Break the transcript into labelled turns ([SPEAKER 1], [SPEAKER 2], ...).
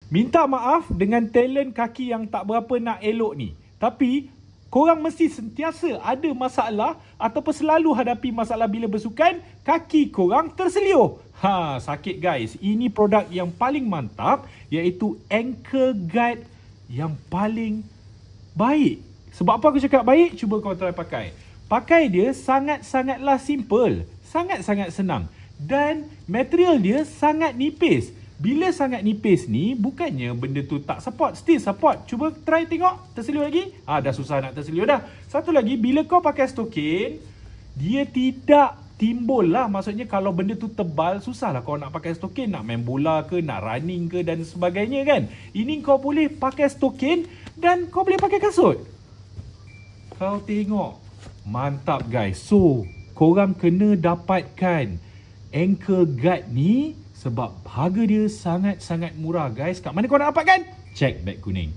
[SPEAKER 1] Minta maaf dengan talent kaki yang tak berapa nak elok ni. Tapi korang mesti sentiasa ada masalah ataupun selalu hadapi masalah bila bersukan, kaki korang terseliuh. Sakit guys. Ini produk yang paling mantap, iaitu ankle guard yang paling baik. Sebab apa aku cakap baik? Cuba kau try pakai. Pakai dia sangat-sangatlah simple. Sangat-sangat senang. Dan material dia sangat nipis. Bila sangat nipis ni, bukannya benda tu tak support. Still support. Cuba try tengok. Terseliu lagi. Dah susah nak terseliu dah. Satu lagi, bila kau pakai stokin, dia tidak timbul lah. Maksudnya kalau benda tu tebal, susah lah kau nak pakai stokin. Nak main bola ke, nak running ke dan sebagainya kan. Ini kau boleh pakai stokin dan kau boleh pakai kasut. Kau tengok. Mantap guys. So, korang kena dapatkan ankle guard ni sebab harga dia sangat-sangat murah guys. Kat mana kau nak dapatkan? Check beg kuning.